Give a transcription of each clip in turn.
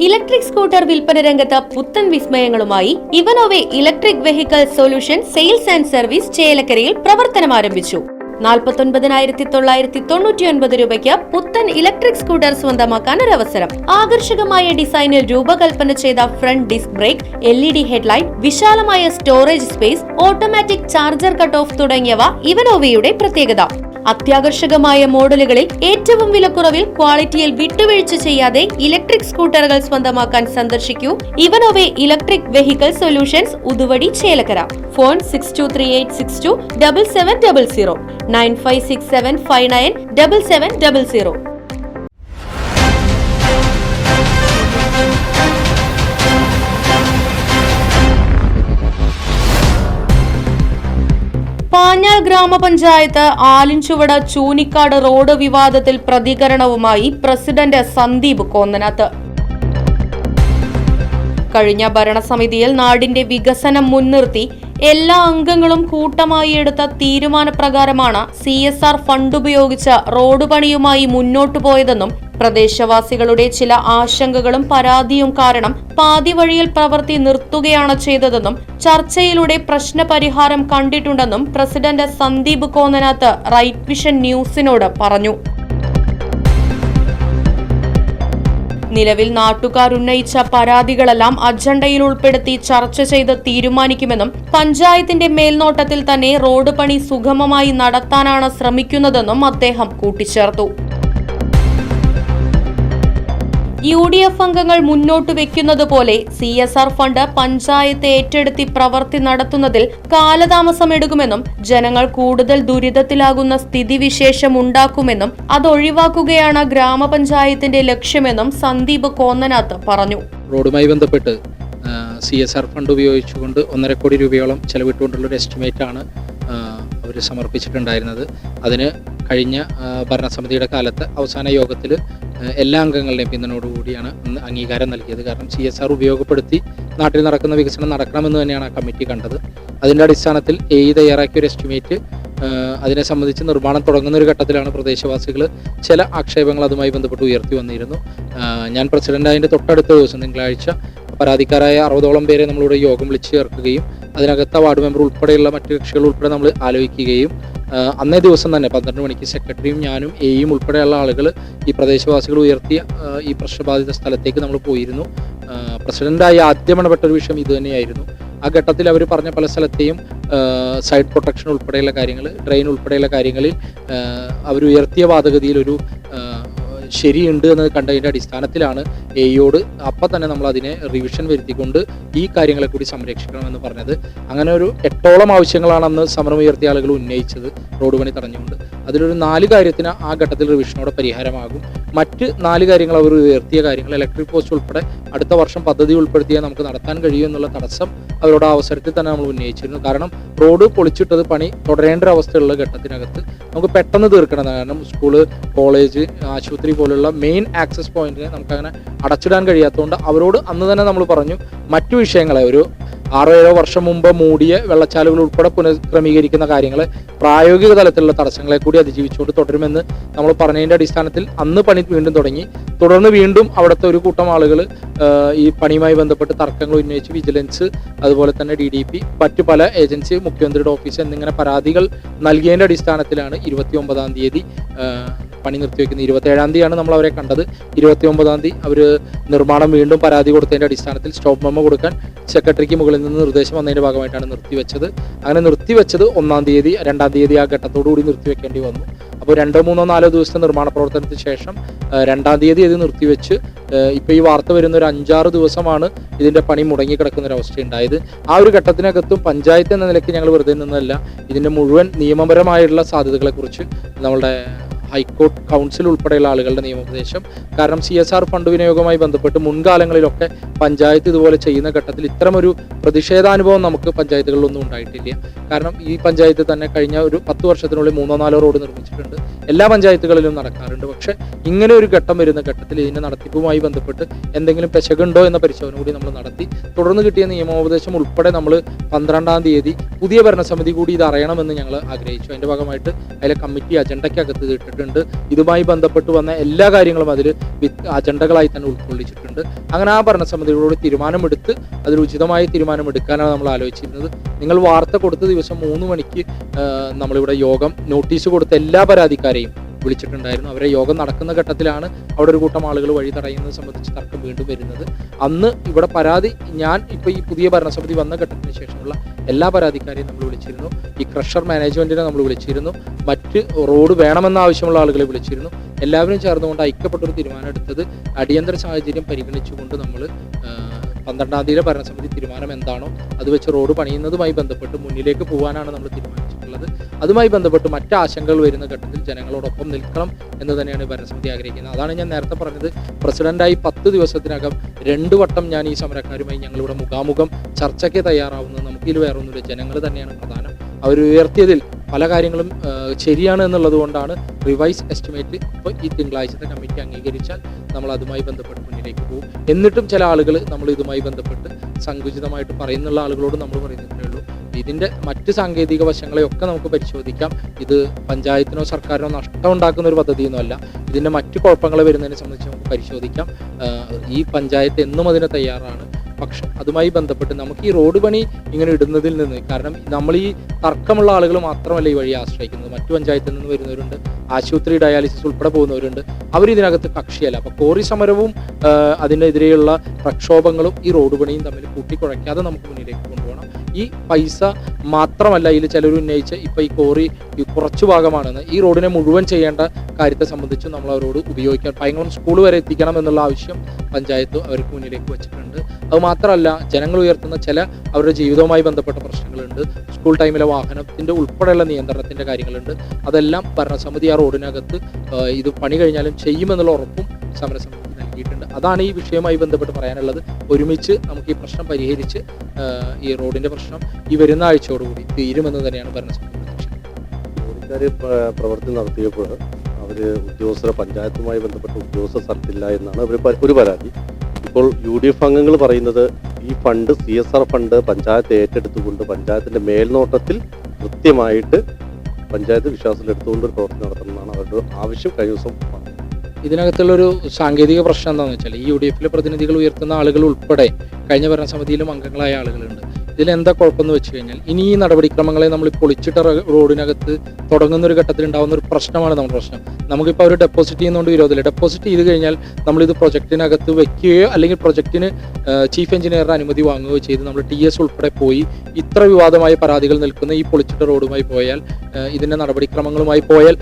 Electric scooter വിൽപ്പന രംഗത്ത് പുത്തൻ വിസ്മയങ്ങളുമായി ഇവനോവെ electric vehicle solution sales and service ചേലക്കരയിൽ പ്രവർത്തനം ആരംഭിച്ചു. 49,999 രൂപയ്ക്ക് പുത്തൻ ഇലക്ട്രിക് സ്കൂട്ടർ സ്വന്തമാക്കാൻ ഒരു അവസരം. ആകർഷകമായ ഡിസൈനിൽ രൂപകൽപ്പന ചെയ്ത front disc brake, LED headlight, വിശാലമായ storage space, automatic charger cut off തുടങ്ങിയവ ഇവനോവയുടെ പ്രത്യേകത. അത്യാകർഷകമായ മോഡലുകളിൽ ഏറ്റവും വിലക്കുറവിൽ ക്വാളിറ്റിയിൽ വിട്ടുവീഴ്ച ചെയ്യാതെ ഇലക്ട്രിക് സ്കൂട്ടറുകൾ സ്വന്തമാക്കാൻ സന്ദർശിക്കൂ ഇവനോവെ electric vehicle solutions, Uduvadi, Chelakkara. Phone 6238627700 9567597700. Panjal ഗ്രാമപഞ്ചായത്ത് ആലിൻചുവട് ചൂനിക്കാട് റോഡ് വിവാദത്തിൽ പ്രതികരണവുമായി പ്രസിഡന്റ് സന്ദീപ് കോന്നനാത്ത്. കഴിഞ്ഞ ഭരണസമിതിയിൽ നാടിന്റെ വികസനം മുൻനിർത്തി എല്ലാ അംഗങ്ങളും കൂട്ടമായി എടുത്ത തീരുമാനപ്രകാരമാണ് CSR ഫണ്ട് ഉപയോഗിച്ച് റോഡ് പണിയുമായി മുന്നോട്ടു പോയതെന്നും പ്രദേശവാസികളുടെ ചില ആശങ്കകളും പരാതിയും കാരണം പാതി വഴിയിൽ പ്രവൃത്തി നിർത്തുകയാണ് ചെയ്തതെന്നും ചർച്ചയിലൂടെ പ്രശ്നപരിഹാരം കണ്ടിട്ടുണ്ടെന്നും പ്രസിഡന്റ് സന്ദീപ് കോന്നനാത്ത് റൈറ്റ് വിഷൻ ന്യൂസിനോട് പറഞ്ഞു. നിലവിൽ നാട്ടുകാർ ഉന്നയിച്ച പരാതികളെല്ലാം അജണ്ടയിൽ ഉൾപ്പെടുത്തി ചർച്ച ചെയ്ത് തീരുമാനിക്കുമെന്നും പഞ്ചായത്തിന്റെ മേൽനോട്ടത്തിൽ തന്നെ റോഡ് പണി സുഗമമായി നടത്താനാണ് ശ്രമിക്കുന്നതെന്നും അദ്ദേഹം കൂട്ടിച്ചേർത്തു. UDF അംഗങ്ങൾ മുന്നോട്ട് വെക്കുന്നത് പോലെ CSR ഫണ്ട് പഞ്ചായത്ത് ഏറ്റെടുത്തി പ്രവൃത്തി നടത്തുന്നതിൽ കാലതാമസമെടുക്കുമെന്നും ജനങ്ങൾ കൂടുതൽ ദുരിതത്തിലാകുന്ന സ്ഥിതിവിശേഷം ഉണ്ടാക്കുമെന്നും അതൊഴിവാക്കുകയാണ് ഗ്രാമപഞ്ചായത്തിന്റെ ലക്ഷ്യമെന്നും സന്ദീപ് കോന്നനാത്ത് പറഞ്ഞു. റോഡുമായി ബന്ധപ്പെട്ട് CSR ഫണ്ട് ഉപയോഗിച്ചുകൊണ്ട് 1.5 കോടി രൂപയോളം ചെലവിട്ടുകൊണ്ടുള്ളൊരു എസ്റ്റിമേറ്റ് ആണ് അവർ സമർപ്പിച്ചിട്ടുണ്ടായിരുന്നത്. അതിന് കഴിഞ്ഞ ഭരണസമിതിയുടെ കാലത്ത് അവസാന യോഗത്തിൽ എല്ലാ അംഗങ്ങളുടെയും പിന്തുണയോടുകൂടിയാണ് അംഗീകാരം നൽകിയത്. കാരണം CSR ഉപയോഗപ്പെടുത്തി നാട്ടിൽ നടക്കുന്ന വികസനം നടക്കണമെന്ന് തന്നെയാണ് ആ കമ്മിറ്റി കണ്ടത്. അതിൻ്റെ അടിസ്ഥാനത്തിൽ തയ്യാറാക്കിയ ഒരു എസ്റ്റിമേറ്റ് അതിനെ സംബന്ധിച്ച് നിർമ്മാണം തുടങ്ങുന്ന ഒരു ഘട്ടത്തിലാണ് പ്രദേശവാസികൾ ചില ആക്ഷേപങ്ങൾ അതുമായി ബന്ധപ്പെട്ട് ഉയർത്തി വന്നിരുന്നു. ഞാൻ പ്രസിഡന്റായതിൻ്റെ തൊട്ടടുത്ത ദിവസം തിങ്കളാഴ്ച പരാതിക്കാരായ 60ഓളം പേരെ നമ്മളിവിടെ യോഗം വിളിച്ചു ചേർക്കുകയും അതിനകത്ത് വാർഡ് മെമ്പർ ഉൾപ്പെടെയുള്ള മറ്റു കക്ഷികൾ ഉൾപ്പെടെ നമ്മൾ ആലോചിക്കുകയും അന്നേ ദിവസം തന്നെ 12 മണിക്ക് സെക്രട്ടറിയും ഞാനും എയും ഉൾപ്പെടെയുള്ള ആളുകൾ ഈ പ്രദേശവാസികൾ ഉയർത്തിയ ഈ പ്രശ്നബാധിത സ്ഥലത്തേക്ക് നമ്മൾ പോയിരുന്നു. പ്രസിഡന്റായി ആദ്യം ഇടപെട്ട ഒരു വിഷയം ഇത് തന്നെയായിരുന്നു. ആ ഘട്ടത്തിൽ അവർ പറഞ്ഞ പല സ്ഥലത്തെയും സൈഡ് പ്രൊട്ടക്ഷൻ ഉൾപ്പെടെയുള്ള കാര്യങ്ങൾ, ഡ്രെയിൻ ഉൾപ്പെടെയുള്ള കാര്യങ്ങളിൽ അവർ ഉയർത്തിയ വാദഗതിയിൽ ഒരു ശരിയുണ്ട് എന്ന് കണ്ടതിൻ്റെ അടിസ്ഥാനത്തിലാണ് എയോട് അപ്പം തന്നെ നമ്മൾ അതിനെ റിവിഷൻ വരുത്തിക്കൊണ്ട് ഈ കാര്യങ്ങളെ കൂടി സംരക്ഷിക്കണമെന്ന് പറഞ്ഞത്. അങ്ങനെ ഒരു 8ഓളം ആവശ്യങ്ങളാണ് അന്ന് സമരം ഉയർത്തിയ ആളുകൾ ഉന്നയിച്ചത് റോഡ് പണി തടഞ്ഞുകൊണ്ട്. അതിലൊരു 4 കാര്യത്തിന് ആ ഘട്ടത്തിൽ റിവിഷനോടെ പരിഹാരമാകും. മറ്റ് 4 കാര്യങ്ങൾ അവർ ഉയർത്തിയ കാര്യങ്ങൾ ഇലക്ട്രിക് പോസ്റ്റ് ഉൾപ്പെടെ അടുത്ത വർഷം പദ്ധതി ഉൾപ്പെടുത്തിയാൽ നമുക്ക് നടത്താൻ കഴിയും എന്നുള്ള തടസ്സം അവരുടെ അവസരത്തിൽ തന്നെ നമ്മൾ ഉന്നയിച്ചിരുന്നു. കാരണം റോഡ് പൊളിച്ചിട്ടത് പണി തുടരേണ്ട ഒരു അവസ്ഥയുള്ള ഘട്ടത്തിനകത്ത് നമുക്ക് പെട്ടെന്ന് തീർക്കണം. കാരണം സ്കൂള്, കോളേജ്, ആശുപത്രി പോലുള്ള മെയിൻ ആക്സസ് പോയിന്റിനെ നമുക്കങ്ങനെ അടച്ചിടാൻ കഴിയാത്തതുകൊണ്ട് അവരോട് അന്ന് തന്നെ നമ്മൾ പറഞ്ഞു മറ്റു വിഷയങ്ങളെ ഒരു 6-7 വർഷം മുമ്പ് മൂടിയ വെള്ളച്ചാലുകൾ ഉൾപ്പെടെ പുനഃക്രമീകരിക്കുന്ന കാര്യങ്ങളെ പ്രായോഗിക തലത്തിലുള്ള തടസ്സങ്ങളെ കൂടി അതിജീവിച്ചുകൊണ്ട് തുടരുമെന്ന് നമ്മൾ പറഞ്ഞതിൻ്റെ അടിസ്ഥാനത്തിൽ അന്ന് പണി വീണ്ടും തുടങ്ങി. തുടർന്ന് വീണ്ടും അവിടുത്തെ ഒരു കൂട്ടം ആളുകൾ ഈ പണിയുമായി ബന്ധപ്പെട്ട് തർക്കങ്ങൾ ഉന്നയിച്ച് വിജിലൻസ്, അതുപോലെ തന്നെ DDP, മറ്റു പല ഏജൻസി, മുഖ്യമന്ത്രിയുടെ ഓഫീസ് എന്നിങ്ങനെ പരാതികൾ നൽകിയതിൻ്റെ അടിസ്ഥാനത്തിലാണ് 29-ാം തീയതി പണി നിർത്തിവെക്കുന്നത്. 27-ാം തീയതിയാണ് നമ്മൾ അവരെ കണ്ടത്. 29-ാം തീയതി അവർ നിർമ്മാണം വീണ്ടും പരാതി കൊടുത്തതിൻ്റെ അടിസ്ഥാനത്തിൽ സ്റ്റോപ്പ് മെമ്മോ കൊടുക്കാൻ സെക്രട്ടറിക്ക് മുകളിൽ നിന്ന് നിർദ്ദേശം വന്നതിൻ്റെ ഭാഗമായിട്ടാണ് നിർത്തിവെച്ചത്. അങ്ങനെ നിർത്തിവെച്ചത് 1-ാം തീയതി, 2-ാം തീയതി ആ ഘട്ടത്തോടുകൂടി നിർത്തിവെക്കേണ്ടി വന്നു. അപ്പോൾ 2, 3, 4 ദിവസത്തെ നിർമ്മാണ പ്രവർത്തനത്തിന് ശേഷം 2-ാം തീയതി ഇത് നിർത്തിവെച്ച് ഇപ്പോൾ ഈ വാർത്ത വരുന്ന ഒരു 5-6 ദിവസമാണ് ഇതിൻ്റെ പണി മുടങ്ങിക്കിടക്കുന്ന ഒരു അവസ്ഥ ഉണ്ടായത്. ആ ഒരു ഘട്ടത്തിനകത്തും പഞ്ചായത്ത് എന്ന നിലയ്ക്ക് ഞങ്ങൾ വെറുതെ നിന്നല്ല, ഇതിൻ്റെ മുഴുവൻ നിയമപരമായിട്ടുള്ള സാധ്യതകളെക്കുറിച്ച് നമ്മളുടെ ഹൈക്കോർട്ട്, കൗൺസിൽ ഉൾപ്പെടെയുള്ള ആളുകളുടെ നിയമോപദേശം. കാരണം CSR ഫണ്ട് വിനിയോഗവുമായി ബന്ധപ്പെട്ട് മുൻകാലങ്ങളിലൊക്കെ പഞ്ചായത്ത് ഇതുപോലെ ചെയ്യുന്ന ഘട്ടത്തിൽ ഇത്തരമൊരു പ്രതിഷേധാനുഭവം നമുക്ക് പഞ്ചായത്തുകളിലൊന്നും ഉണ്ടായിട്ടില്ല. കാരണം ഈ പഞ്ചായത്ത് തന്നെ കഴിഞ്ഞ ഒരു 10 വർഷത്തിനുള്ളിൽ 3-4 റോഡ് നിർമ്മിച്ചിട്ടുണ്ട്. എല്ലാ പഞ്ചായത്തുകളിലും നടക്കാറുണ്ട്. പക്ഷേ ഇങ്ങനെ ഒരു ഘട്ടം വരുന്ന ഘട്ടത്തിൽ ഇതിൻ്റെ നടത്തിപ്പുമായി ബന്ധപ്പെട്ട് എന്തെങ്കിലും പെശകുണ്ടോ എന്ന പരിശോധന കൂടി നമ്മൾ നടത്തി. തുടർന്ന് കിട്ടിയ നിയമോപദേശം ഉൾപ്പെടെ നമ്മൾ 12-ാം തീയതി പുതിയ ഭരണസമിതി കൂടി ഇത് അറിയണമെന്ന് ഞങ്ങൾ ആഗ്രഹിച്ചു. അതിൻ്റെ ഭാഗമായിട്ട് അതിലെ കമ്മിറ്റി അജണ്ടയ്ക്കകത്ത് ഇട്ടിട്ടുണ്ട്. ഉൾപ്പെടുത്തിയിട്ടുണ്ട്. ഇതുമായി ബന്ധപ്പെട്ട് വന്ന എല്ലാ കാര്യങ്ങളും അതിൽ അജണ്ടകളായി തന്നെ ഉൾക്കൊള്ളിച്ചിട്ടുണ്ട്. അങ്ങനെ ആ ഭരണസമിതികളോട് തീരുമാനമെടുത്ത് അതിൽ ഉചിതമായ തീരുമാനമെടുക്കാനാണ് നമ്മൾ ആലോചിച്ചിരുന്നത്. നിങ്ങൾ വാർത്ത കൊടുത്ത ദിവസം 3 മണിക്ക് നമ്മളിവിടെ യോഗം നോട്ടീസ് കൊടുത്ത എല്ലാ പരാതിക്കാരെയും വിളിച്ചിട്ടുണ്ടായിരുന്നു. അവരെ യോഗം നടക്കുന്ന ഘട്ടത്തിലാണ് അവിടെ ഒരു കൂട്ടം ആളുകൾ വഴി തടയുന്നത് സംബന്ധിച്ച് തർക്കം വീണ്ടും വരുന്നത്. അന്ന് ഇവിടെ പരാതി ഞാൻ ഇപ്പോൾ ഈ പുതിയ ഭരണസമിതി വന്ന ഘട്ടത്തിന് ശേഷമുള്ള എല്ലാ പരാതിക്കാരെയും നമ്മൾ വിളിച്ചിരുന്നു. ഈ ക്രഷർ മാനേജ്മെന്റിനെ നമ്മൾ വിളിച്ചിരുന്നു. മറ്റ് റോഡ് വേണമെന്ന ആവശ്യമുള്ള ആളുകളെ വിളിച്ചിരുന്നു. എല്ലാവരും ചേർന്നുകൊണ്ട് ഐക്യപ്പെട്ടൊരു തീരുമാനം എടുത്തത് അടിയന്തര സാഹചര്യം പരിഗണിച്ചുകൊണ്ട് നമ്മൾ 12-ാം തീയതി ഭരണസമിതി തീരുമാനം എന്താണോ അത് വെച്ച് റോഡ് പണിയുന്നതുമായി ബന്ധപ്പെട്ട് മുന്നിലേക്ക് പോകാനാണ് നമ്മൾ തീരുമാനിച്ചിട്ടുള്ളത്. അതുമായി ബന്ധപ്പെട്ട് മറ്റ് ആശങ്കകൾ വരുന്ന ഘട്ടത്തിൽ ജനങ്ങളോടൊപ്പം നിൽക്കണം എന്ന് തന്നെയാണ് ഭരണസമിതി ആഗ്രഹിക്കുന്നത്. അതാണ് ഞാൻ നേരത്തെ പറഞ്ഞത്, പ്രസിഡന്റായി 10 ദിവസത്തിനകം 2 വട്ടം ഞാൻ ഈ സമരക്കാരുമായി ഞങ്ങളിവിടെ മുഖാമുഖം ചർച്ചയ്ക്ക് തയ്യാറാവുന്നത്. നമുക്കിതിൽ വേറൊന്നുമില്ല, ജനങ്ങൾ തന്നെയാണ് പ്രധാനം. അവർ ഉയർത്തിയതിൽ പല കാര്യങ്ങളും ശരിയാണ് എന്നുള്ളത് കൊണ്ടാണ് റിവൈസ് എസ്റ്റിമേറ്റ് ഇപ്പോൾ ഈ തിങ്കളാഴ്ചത്തെ കമ്മിറ്റി അംഗീകരിച്ചാൽ നമ്മൾ അതുമായി ബന്ധപ്പെട്ട് മുന്നിലേക്ക് പോകും. എന്നിട്ടും ചില ആളുകൾ നമ്മൾ ഇതുമായി ബന്ധപ്പെട്ട് സങ്കുചിതമായിട്ട് പറയുന്നുള്ള ആളുകളോട് നമ്മൾ പറയുന്നതേ ഉള്ളൂ. ഇതിൻ്റെ മറ്റ് സാങ്കേതിക വശങ്ങളെയൊക്കെ നമുക്ക് പരിശോധിക്കാം. ഇത് പഞ്ചായത്തിനോ സർക്കാരിനോ നഷ്ടം ഉണ്ടാക്കുന്ന ഒരു പദ്ധതിയൊന്നുമല്ല. ഇതിൻ്റെ മറ്റ് കുഴപ്പങ്ങൾ വരുന്നതിനെ സംബന്ധിച്ച് നമുക്ക് പരിശോധിക്കാം. ഈ പഞ്ചായത്ത് എന്നും അതിന് തയ്യാറാണ്. പക്ഷെ അതുമായി ബന്ധപ്പെട്ട് നമുക്ക് ഈ റോഡ് പണി ഇങ്ങനെ ഇടുന്നതിൽ നിന്ന്, കാരണം നമ്മൾ ഈ തർക്കമുള്ള ആളുകൾ മാത്രമല്ല ഈ വഴി ആശ്രയിക്കുന്നത്, മറ്റു പഞ്ചായത്തിൽ നിന്ന് വരുന്നവരുണ്ട്, ആശുപത്രി ഡയാലിസിസ് ഉൾപ്പെടെ പോകുന്നവരുണ്ട്. അവരിതിനകത്ത് കക്ഷിയല്ല. അപ്പോൾ കോറി സമരവും അതിനെതിരെയുള്ള പ്രക്ഷോഭങ്ങളും ഈ റോഡ് പണിയും തമ്മിൽ കൂട്ടിക്കുഴയ്ക്കാതെ നമുക്ക് മുന്നിലേക്ക് കൊണ്ടുപോകണം. ഈ പൈസ മാത്രമല്ല ഇതിൽ ചിലർ ഉന്നയിച്ച ഇപ്പോൾ ഈ കോറി കുറച്ചു ഭാഗമാണെന്ന്, ഈ റോഡിനെ മുഴുവൻ ചെയ്യേണ്ട കാര്യത്തെ സംബന്ധിച്ച് നമ്മൾ അവരോട് ഉപയോഗിക്കാൻ പൈങ്ങളം സ്കൂൾ വരെ എത്തിക്കണം എന്നുള്ള ആവശ്യം പഞ്ചായത്ത് അവർക്ക് മുന്നിലേക്ക് വെച്ചിട്ടുണ്ട്. അതുമാത്രമല്ല, ജനങ്ങൾ ഉയർത്തുന്ന ചില അവരുടെ ജീവിതവുമായി ബന്ധപ്പെട്ട പ്രശ്നങ്ങളുണ്ട്. സ്കൂൾ ടൈമിലെ വാഹനത്തിൻ്റെ ഉൾപ്പെടെയുള്ള നിയന്ത്രണത്തിൻ്റെ കാര്യങ്ങളുണ്ട്. അതെല്ലാം ഭരണസമിതി ആ റോഡിനകത്ത് ഇത് പണി കഴിഞ്ഞാലും ചെയ്യുമെന്നുള്ള ഉറപ്പും സമരസമിതി നൽകിയിട്ടുണ്ട്. അതാണ് ഈ വിഷയവുമായി ബന്ധപ്പെട്ട് പറയാനുള്ളത്. ഒരുമിച്ച് നമുക്ക് ഈ പ്രശ്നം പരിഹരിച്ച് ഈ റോഡിൻ്റെ പ്രശ്നം ഈ വരുന്ന ആഴ്ചയോടുകൂടി തീരുമെന്ന് തന്നെയാണ് ഭരണസമിതി പ്രതീക്ഷിക്കുന്നത്. പ്രവൃത്തി നടത്തിയപ്പോൾ അവർ ഉദ്യോഗസ്ഥരെ പഞ്ചായത്തുമായി ബന്ധപ്പെട്ട ഉദ്യോഗസ്ഥർ സ്ഥലത്തില്ല എന്നാണ് ഒരു പരാതി. ഇപ്പോൾ UDF അംഗങ്ങൾ പറയുന്നത് ഈ ഫണ്ട് CSR ഫണ്ട് പഞ്ചായത്ത് ഏറ്റെടുത്തുകൊണ്ട് പഞ്ചായത്തിൻ്റെ മേൽനോട്ടത്തിൽ കൃത്യമായിട്ട് പഞ്ചായത്ത് വിശ്വാസത്തിലെടുത്തുകൊണ്ട് ഒരു പ്രവർത്തനം നടത്തണമെന്നാണ് അവരുടെ ആവശ്യം. കഴിഞ്ഞ ദിവസം ഇതിനകത്തുള്ളൊരു സാങ്കേതിക പ്രശ്നം എന്താണെന്ന് വെച്ചാൽ ഈ UDFിലെ പ്രതിനിധികൾ ഉയർത്തുന്ന ആളുകൾ ഉൾപ്പെടെ കഴിഞ്ഞ ഭരണസമിതിയിലും അംഗങ്ങളായ ആളുകളുണ്ട്. ഇതിലെന്താ കുഴപ്പമെന്ന് വെച്ച് കഴിഞ്ഞാൽ ഇനി ഈ നടപടിക്രമങ്ങളെ നമ്മൾ പൊളിച്ചിട്ട റോഡിനകത്ത് തുടങ്ങുന്ന ഒരു ഘട്ടത്തിൽ ഉണ്ടാകുന്ന ഒരു പ്രശ്നമാണ് നമ്മുടെ പ്രശ്നം. നമുക്കിപ്പോൾ അവർ ഡെപ്പോസിറ്റ് ചെയ്യുന്നതുകൊണ്ട് വിരോധമില്ല. ഡെപ്പോസിറ്റ് ചെയ്ത് കഴിഞ്ഞാൽ നമ്മളിത് പ്രൊജക്റ്റിനകത്ത് വെക്കുകയോ അല്ലെങ്കിൽ പ്രൊജക്റ്റിന് ചീഫ് എഞ്ചിനീയറുടെ അനുമതി വാങ്ങുകയോ ചെയ്ത് നമ്മൾ TS ഉൾപ്പെടെ പോയി ഇത്ര വിവാദമായ പരാതികൾ നിൽക്കുന്ന ഈ പൊളിച്ചിട്ട റോഡുമായി പോയാൽ, ഇതിൻ്റെ നടപടിക്രമങ്ങളുമായി പോയാൽ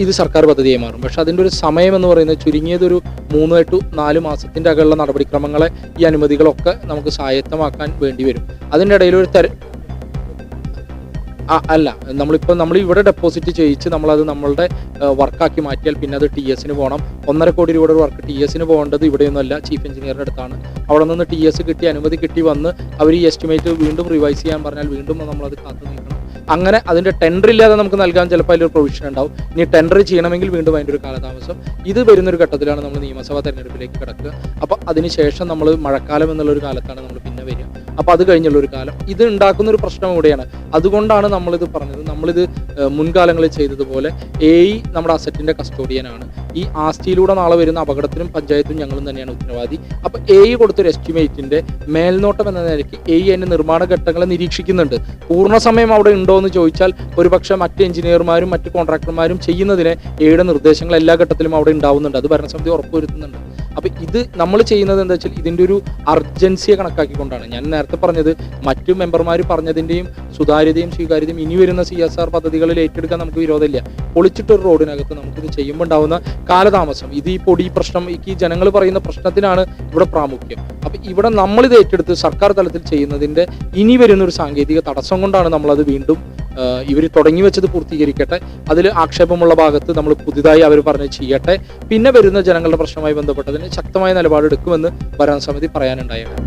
ഇത് സർക്കാർ പദ്ധതിയായി മാറും. പക്ഷെ അതിൻ്റെ ഒരു സമയം എന്ന് പറയുന്നത് ചുരുങ്ങിയതൊരു 3 to 4 മാസത്തിൻ്റെ അകലുള്ള നടപടിക്രമങ്ങളെ ഈ അനുമതികളൊക്കെ നമുക്ക് സ്വായത്തമാക്കാൻ വേണ്ടി വരും. അതിൻ്റെ ഇടയിൽ ഒരു അല്ല, നമ്മൾ ഇവിടെ ഡെപ്പോസിറ്റ് ചെയ്യിച്ച് നമ്മളത് നമ്മളുടെ വർക്കാക്കി മാറ്റിയാൽ പിന്നെ അത് TSന് പോകണം. 1.5 കോടി രൂപയുടെ ഒരു വർക്ക് TSന് പോകേണ്ടത് ഇവിടെയൊന്നുമല്ല, ചീഫ് എഞ്ചിനീയറുടെ അടുത്താണ്. അവിടെ നിന്ന് TS കിട്ടി, അനുമതി കിട്ടി വന്ന് അവർ ഈ എസ്റ്റിമേറ്റ് വീണ്ടും റിവൈസ് ചെയ്യാൻ പറഞ്ഞാൽ വീണ്ടും നമ്മളത് കാത്തു നിൽക്കണം. അങ്ങനെ അതിൻ്റെ ടെൻഡർ ഇല്ലാതെ നമുക്ക് നൽകാൻ ചിലപ്പോൾ അതിലൊരു പ്രൊവിഷൻ ഉണ്ടാവും. ഇനി ടെൻഡർ ചെയ്യണമെങ്കിൽ വീണ്ടും അതിൻ്റെ ഒരു കാലതാമസം. ഇത് വരുന്നൊരു ഘട്ടത്തിലാണ് നമ്മൾ നിയമസഭാ തെരഞ്ഞെടുപ്പിലേക്ക് കിടക്കുക. അപ്പോൾ അതിനുശേഷം നമ്മൾ മഴക്കാലം എന്നുള്ളൊരു കാലത്താണ് നമ്മൾ പിന്നെ വരിക. അപ്പോൾ അത് കഴിഞ്ഞുള്ളൊരു കാലം ഇത് ഉണ്ടാക്കുന്നൊരു പ്രശ്നം കൂടെയാണ്. അതുകൊണ്ടാണ് നമ്മളിത് പറഞ്ഞത്. നമ്മളിത് മുൻകാലങ്ങളിൽ ചെയ്തതുപോലെ AE നമ്മുടെ അസറ്റിൻ്റെ കസ്റ്റോഡിയനാണ്. ഈ ആസ്തിയിലൂടെ നാളെ വരുന്ന അപകടത്തിനും പഞ്ചായത്തും ഞങ്ങളും തന്നെയാണ് ഉത്തരവാദി. അപ്പോൾ AE കൊടുത്തൊരു എസ്റ്റിമേറ്റിൻ്റെ മേൽനോട്ടം എന്ന നിലയ്ക്ക് AE അതിൻ്റെ നിർമ്മാണ ഘട്ടങ്ങളെ നിരീക്ഷിക്കുന്നുണ്ട്. പൂർണ്ണസമയം അവിടെ ഉണ്ടോ എന്ന് ചോദിച്ചാൽ ഒരുപക്ഷെ മറ്റ് എഞ്ചിനീയർമാരും മറ്റ് കോൺട്രാക്ടർമാരും ചെയ്യുന്നതിന് AEയുടെ നിർദ്ദേശങ്ങൾ എല്ലാ ഘട്ടത്തിലും അവിടെ ഉണ്ടാവുന്നുണ്ട്. അത് ഭരണസമിതി ഉറപ്പുവരുത്തുന്നുണ്ട്. അപ്പോൾ ഇത് നമ്മൾ ചെയ്യുന്നത് എന്താ വെച്ചാൽ ഇതിൻ്റെ ഒരു അർജൻസിയെ കണക്കാക്കിക്കൊണ്ടാണ്. ഞാൻ നേരത്തെ പറഞ്ഞത് മറ്റു മെമ്പർമാർ പറഞ്ഞതിൻ്റെയും സുതാര്യതയും സ്വീകാര്യതയും ഇനി വരുന്ന CSR പദ്ധതികളിൽ ഏറ്റെടുക്കാൻ നമുക്ക് വിരോധമില്ല. പൊളിച്ചിട്ടൊരു റോഡിനകത്ത് നമുക്കിത് ചെയ്യുമ്പോൾ ഉണ്ടാവുന്ന കാലതാമസം, ഇത് ഈ പൊടി പ്രശ്നം, ഈ ജനങ്ങൾ പറയുന്ന പ്രശ്നത്തിനാണ് ഇവിടെ പ്രാമുഖ്യം. അപ്പം ഇവിടെ നമ്മളിത് ഏറ്റെടുത്ത് സർക്കാർ തലത്തിൽ ചെയ്യുന്നതിൻ്റെ ഇനി വരുന്നൊരു സാങ്കേതിക തടസ്സം കൊണ്ടാണ് നമ്മളത് വീണ്ടും ഇവർ തുടങ്ങി വെച്ചത് പൂർത്തീകരിക്കട്ടെ, അതിൽ ആക്ഷേപമുള്ള ഭാഗത്ത് നമ്മൾ പുതുതായി അവർ പറഞ്ഞ് ചെയ്യട്ടെ, പിന്നെ വരുന്ന ജനങ്ങളുടെ പ്രശ്നവുമായി ബന്ധപ്പെട്ടതിന് ശക്തമായ നിലപാടെടുക്കുമെന്ന് ഭരണസമിതി പറയാനുണ്ടായിരുന്നു.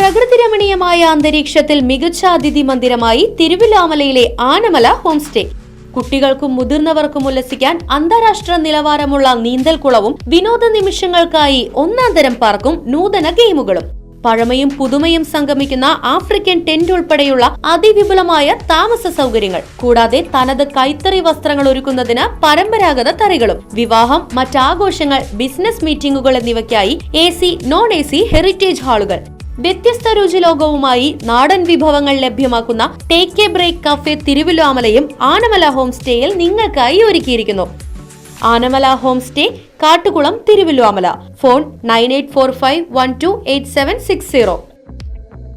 പ്രകൃതി രമണീയമായ അന്തരീക്ഷത്തിൽ മികച്ച അതിഥി മന്ദിരമായി തിരുവില്ലാമലയിലെ ആനമല ഹോം സ്റ്റേ. കുട്ടികൾക്കും മുതിർന്നവർക്കും ഉല്ലസിക്കാൻ അന്താരാഷ്ട്ര നിലവാരമുള്ള നീന്തൽക്കുളവും വിനോദ നിമിഷങ്ങൾക്കായി ഒന്നാന്തരം പാർക്കും നൂതന ഗെയിമുകളും. പഴമയും പുതുമയും സംഗമിക്കുന്ന ആഫ്രിക്കൻ ടെന്റ് ഉൾപ്പെടെയുള്ള അതിവിപുലമായ താമസ സൗകര്യങ്ങൾ, കൂടാതെ തനത് കൈത്തറി വസ്ത്രങ്ങൾ ഒരുക്കുന്നതിന് പരമ്പരാഗത തറികളും. വിവാഹം, മറ്റാഘോഷങ്ങൾ, ബിസിനസ് മീറ്റിംഗുകൾ എന്നിവയ്ക്കായി AC, non-AC ഹെറിറ്റേജ് ഹാളുകൾ. വ്യത്യസ്ത രുചിലോകവുമായി നാടൻ വിഭവങ്ങൾ ലഭ്യമാക്കുന്ന ടേക്ക് എ ബ്രേക്ക് കഫേ തിരുവില്ലാമലയും ആനമല ഹോം സ്റ്റേയിൽ നിങ്ങൾക്കായി ഒരുക്കിയിരിക്കുന്നു. Anamala home stay, Kattukulam, Thiruvilwamala. Phone 9845128760.